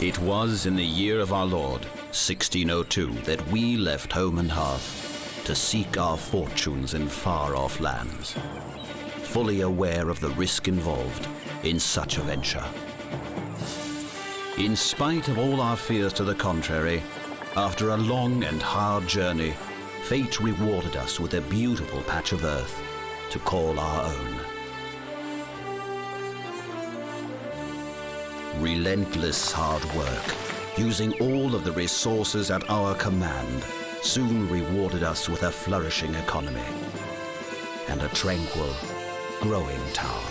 It was in the year of our Lord, 1602, that we left home and hearth to seek our fortunes in far-off lands, fully aware of the risk involved in such a venture. In spite of all our fears to the contrary, after a long and hard journey, fate rewarded us with a beautiful patch of earth to call our own. Relentless hard work, using all of the resources at our command, soon rewarded us with a flourishing economy and a tranquil, growing town.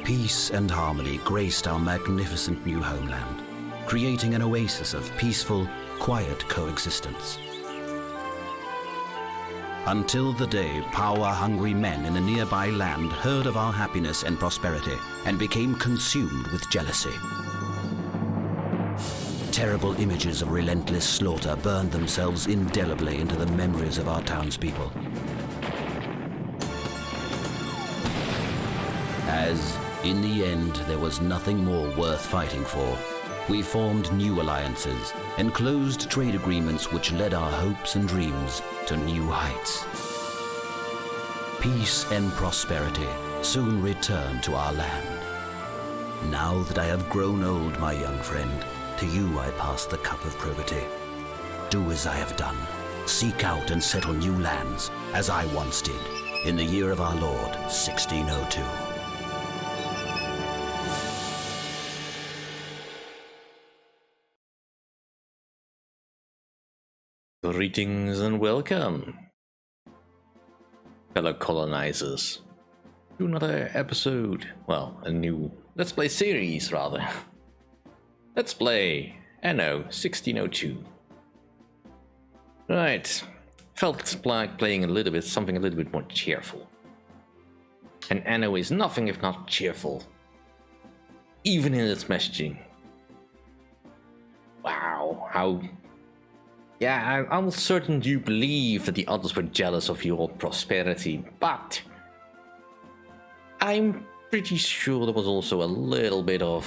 Peace and harmony graced our magnificent new homeland, creating an oasis of peaceful, quiet coexistence. Until the day power-hungry men in a nearby land heard of our happiness and prosperity and became consumed with jealousy. Terrible images of relentless slaughter burned themselves indelibly into the memories of our townspeople. As, in the end, there was nothing more worth fighting for, we formed new alliances and closed trade agreements which led our hopes and dreams to new heights. Peace and prosperity soon returned to our land. Now that I have grown old, my young friend, to you I pass the cup of probity. Do as I have done. Seek out and settle new lands, as I once did, in the year of our Lord, 1602. Greetings and welcome, fellow colonizers, to another episode, well, a new Let's Play series, rather. Let's play Anno 1602. Right, felt like playing something a little bit more cheerful. And Anno is nothing if not cheerful, even in its messaging. Wow, how... Yeah, I'm certain you believe that the others were jealous of your prosperity, but I'm pretty sure there was also a little bit of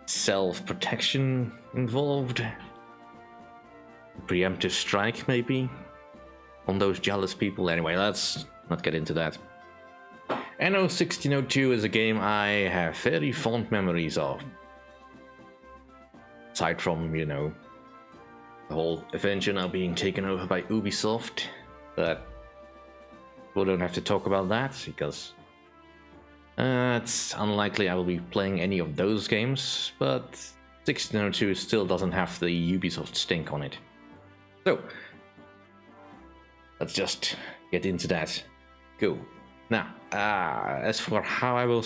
self-protection involved. Preemptive strike, maybe, on those jealous people. Anyway, let's not get into that. Anno 1602 is a game I have very fond memories of. Aside from, you know, the whole adventure now being taken over by Ubisoft, but we don't have to talk about that because it's unlikely I will be playing any of those games, but 1602 still doesn't have the Ubisoft stink on it. So, let's just get into that. Go. Now, as for how I will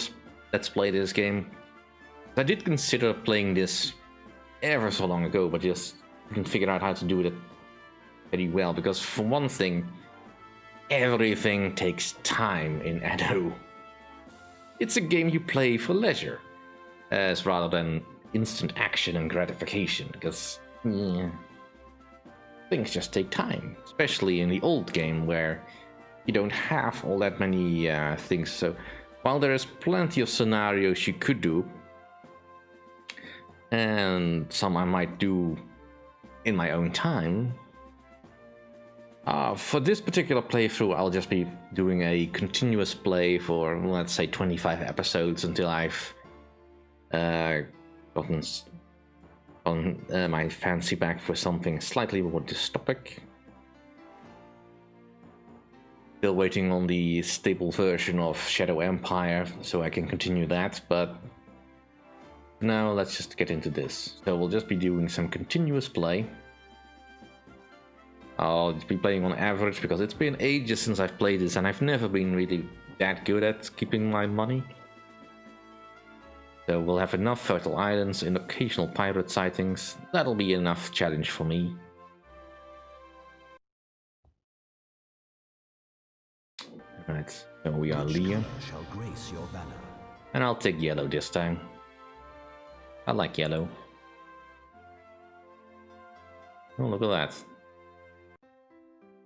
let's play this game, I did consider playing this ever so long ago, but just didn't figure out how to do it very well, because for one thing, everything takes time in Anno. It's a game you play for leisure, as rather than instant action and gratification, because things just take time, especially in the old game where you don't have all that many things. So while there is plenty of scenarios you could do, and some I might do in my own time, for this particular playthrough I'll just be doing a continuous play for, let's say, 25 episodes until I've gotten my fancy back for something slightly more dystopic. Still waiting on the stable version of Shadow Empire so I can continue that, but now let's just get into this. So we'll just be doing some continuous play. I'll be playing on average because it's been ages since I've played this and I've never been really that good at keeping my money. So we'll have enough fertile islands and occasional pirate sightings. That'll be enough challenge for me. Right, so we are Liam. And I'll take yellow this time. I like yellow. Oh, look at that.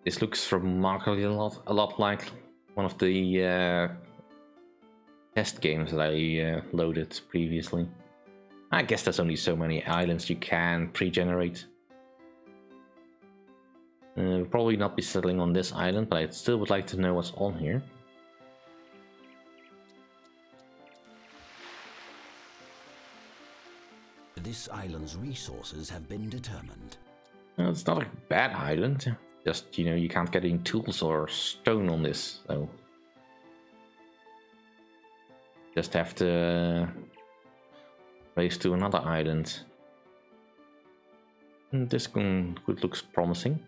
This looks remarkably a lot like one of the test games that I loaded previously. I guess there's only so many islands you can pre-generate. We'll probably not be settling on this island, but I still would like to know what's on here. This island's resources have been determined. Well, it's not a bad island. Just, you know, you can't get any tools or stone on this, so... Just have to race to another island. And this one looks promising.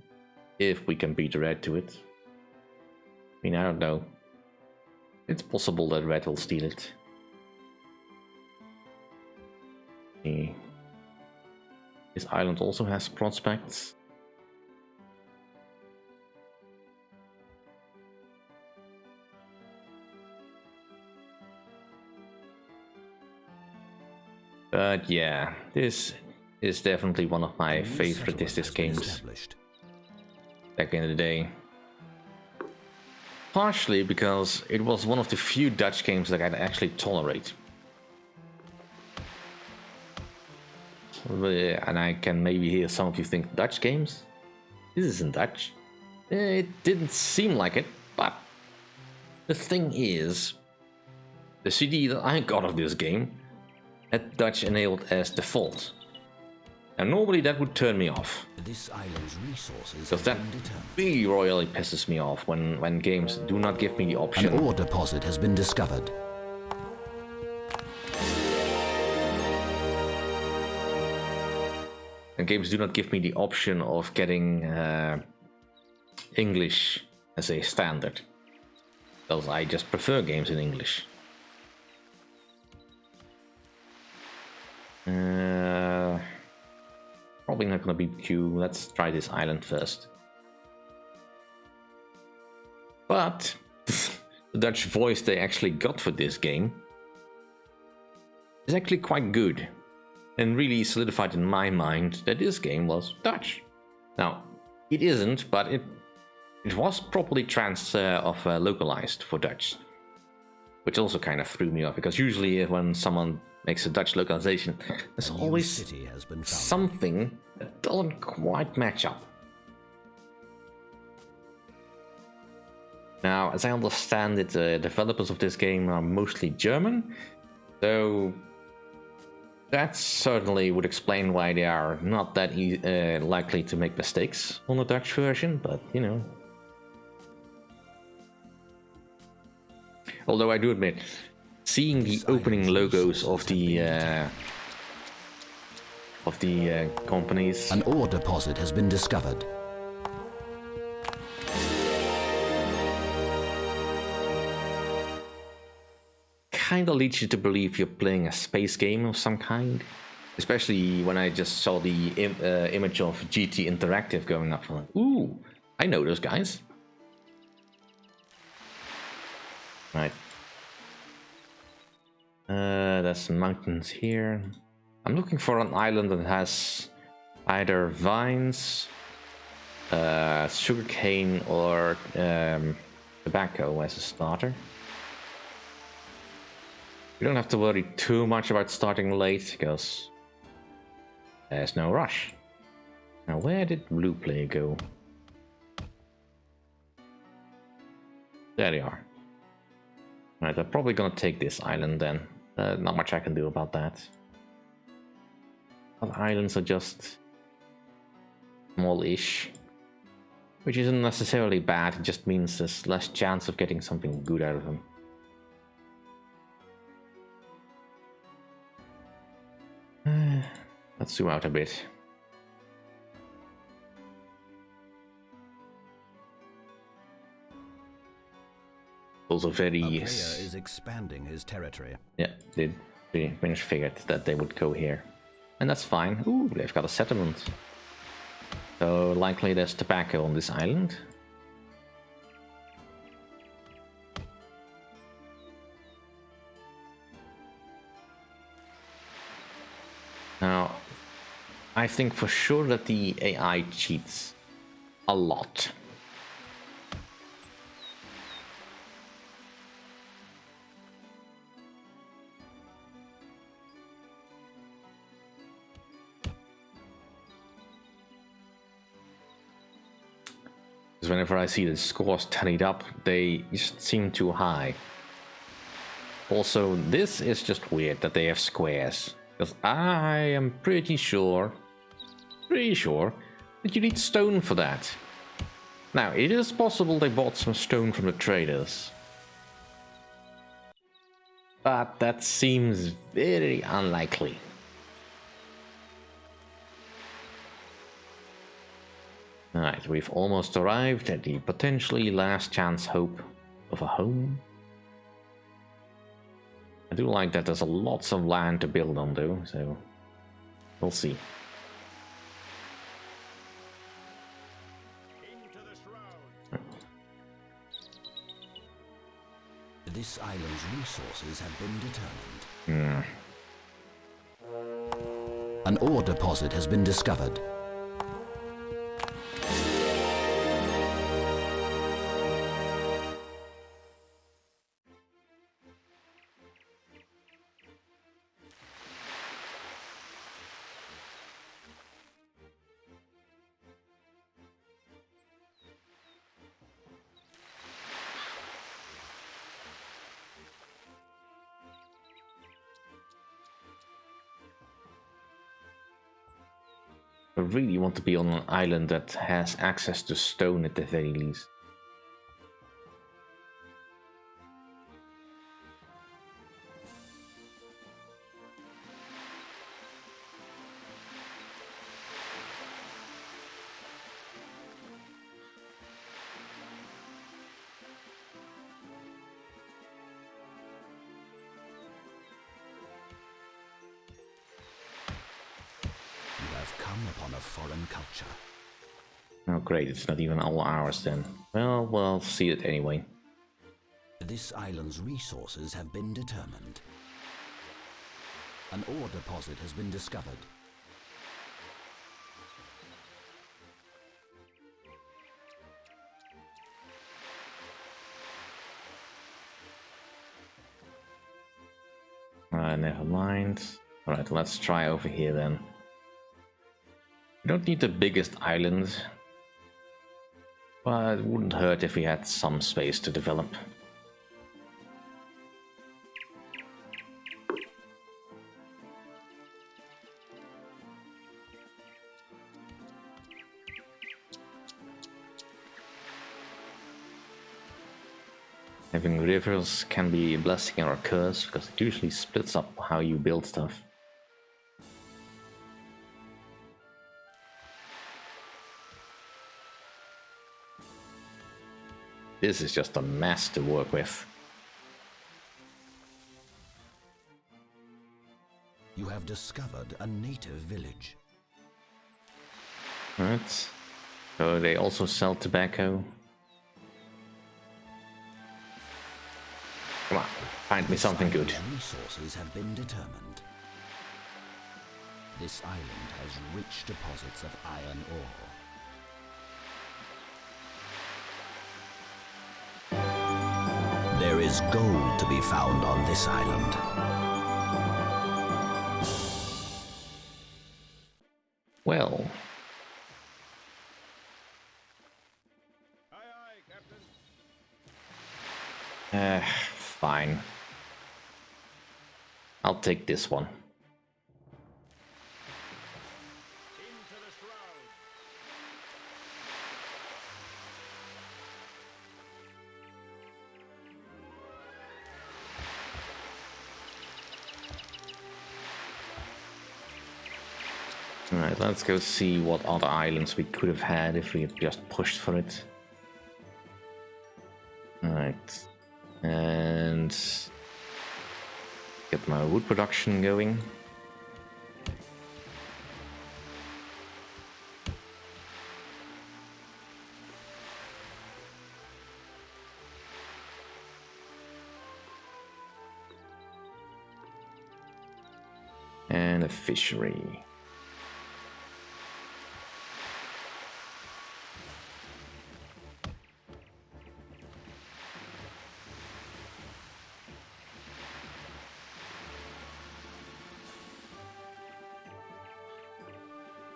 If we can beat Red to it. I mean, I don't know. It's possible that Red will steal it. See. This island also has prospects. But yeah, this is definitely one of my favorite Disney games back in the day. Partially because it was one of the few Dutch games that I could actually tolerate. And I can maybe hear some of you think, Dutch games? This isn't Dutch. It didn't seem like it, but the thing is, the CD that I got of this game had Dutch enabled as default. And normally that would turn me off. This island's resources Because that really royally pisses me off when games do not give me the option. An ore deposit has been discovered. And games do not give me the option of getting English as a standard. Because I just prefer games in English. Probably not gonna be Q. Let's try this island first. But the Dutch voice they actually got for this game is actually quite good. And really solidified in my mind that this game was Dutch. Now, it isn't, but it was properly localized for Dutch. Which also kind of threw me off, because usually when someone makes a Dutch localization, there's always something that doesn't quite match up. Now, as I understand it, the developers of this game are mostly German, so that certainly would explain why they are not that likely to make mistakes on the Dutch version, but you know. Although I do admit, seeing the opening logos of the companies. An ore deposit has been discovered. Kind of leads you to believe you're playing a space game of some kind. Especially when I just saw the image of GT Interactive going up. I'm like, ooh, I know those guys. Right. There's mountains here. I'm looking for an island that has either vines, sugarcane, or tobacco as a starter. You don't have to worry too much about starting late, because there's no rush. Now, where did Blue Play go? There they are. Right, I'm probably gonna take this island then. Not much I can do about that. Other islands are just small-ish, which isn't necessarily bad. It just means there's less chance of getting something good out of them. Let's zoom out a bit. Also very... Our player is expanding his territory. Yeah, they pretty much figured that they would go here. And that's fine. Ooh, they've got a settlement. So likely there's tobacco on this island. Now, I think for sure that the AI cheats a lot. Because whenever I see the scores tallied up, they just seem too high. Also, this is just weird that they have squares. Because I am pretty sure that you need stone for that. Now, it is possible they bought some stone from the traders. But that seems very unlikely. Alright, we've almost arrived at the potentially last chance hope of a home. I do like that there's lots of land to build on though, so we'll see. This island's resources have been determined. An ore deposit has been discovered. I really want to be on an island that has access to stone at the very least. Come upon a foreign culture. Oh great, it's not even all ours then. Well, we'll see it anyway. This island's resources have been determined. An ore deposit has been discovered. Never mind. Alright, let's try over here then. We don't need the biggest island, but it wouldn't hurt if we had some space to develop. Having rivers can be a blessing or a curse, because it usually splits up how you build stuff. This is just a mess to work with. You have discovered a native village. Right. So they also sell tobacco. Come on, find me something good. Resources have been determined. This island has rich deposits of iron ore. There is gold to be found on this island. Well. Aye, aye, Captain. Fine. I'll take this one. Into the shroud. Alright, let's go see what other islands we could have had if we had just pushed for it. Alright. And get my wood production going. And a fishery.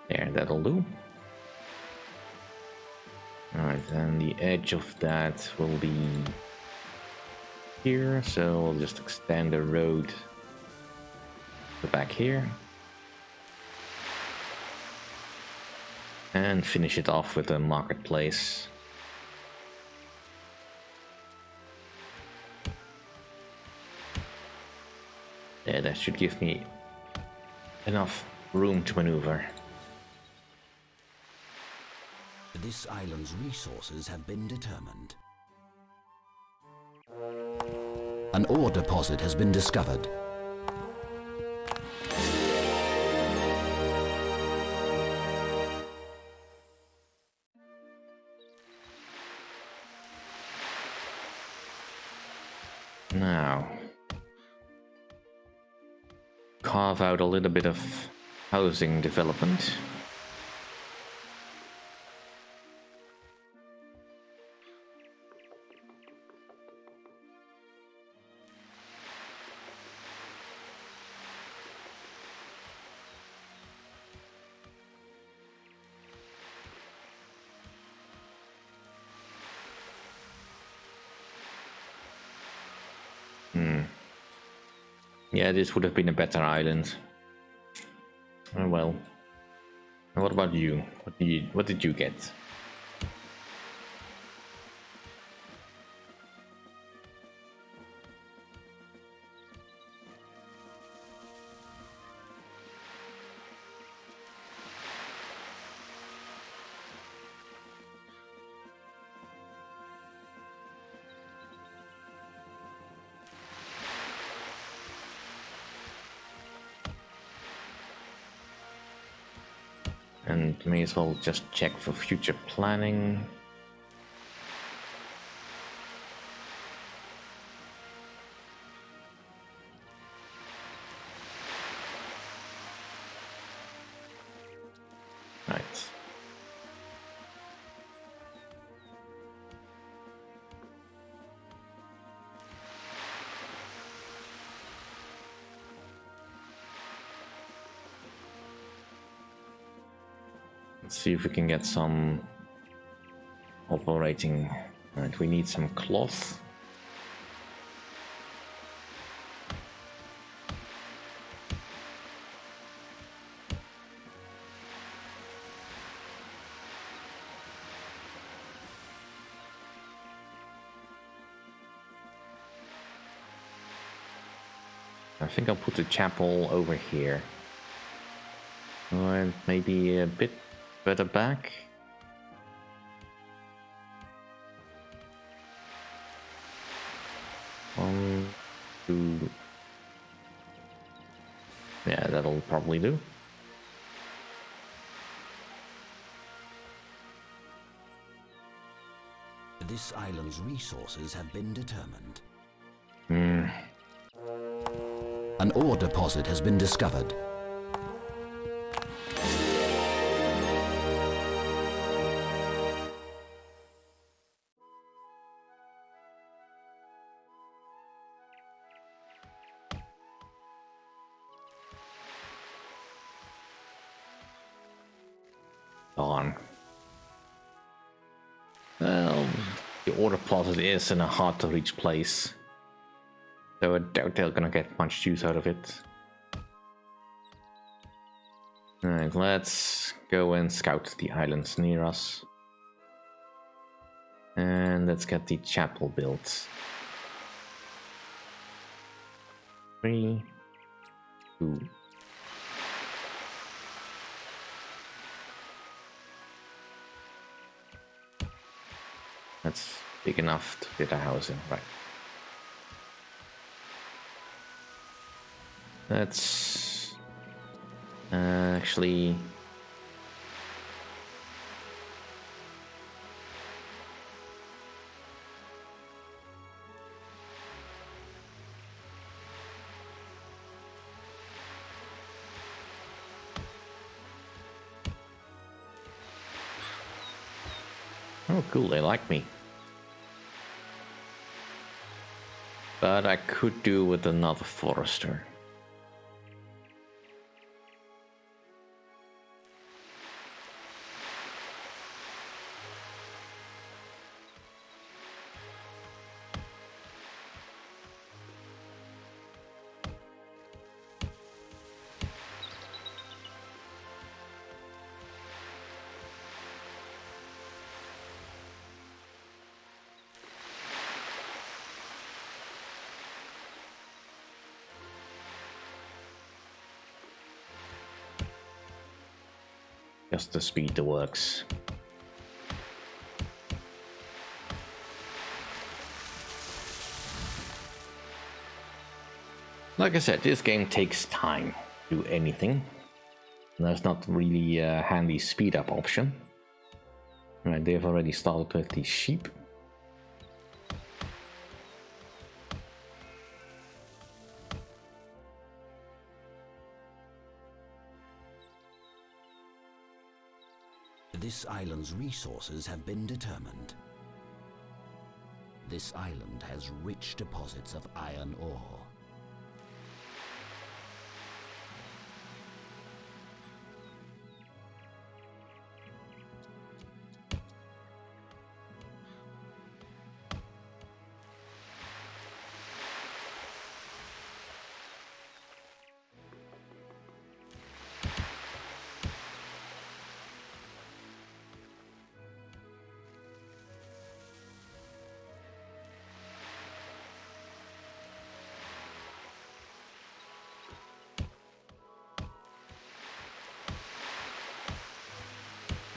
There, that'll do. Alright, and the edge of that will be here, so we'll just extend the road to back here. And finish it off with a marketplace. Yeah, that should give me enough room to maneuver. This island's resources have been determined. An ore deposit has been discovered. Now, carve out a little bit of housing development. Yeah, this would have been a better island. Oh well. And what about you? What did you get? And may as well just check for future planning. Right. Let's see if we can get some operating. Right, we need some cloth. I think I'll put the chapel over here. Or maybe a bit further back. One, two. Yeah, that'll probably do. This island's resources have been determined. An ore deposit has been discovered. On. Well, the ore deposit is in a hard to reach place, so I doubt they're gonna get much use out of it. Alright, let's go and scout the islands near us. And let's get the chapel built. 3, 2. That's big enough to fit a house in, right? Let's actually oh cool, they like me. But I could do with another forester. just the speed that works. Like I said, this game takes time to do anything. There's not really a handy speed up option. Right, they've already started with the sheep. This island's resources have been determined. This island has rich deposits of iron ore.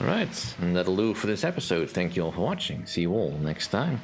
Alright, and that'll do for this episode. Thank you all for watching. See you all next time.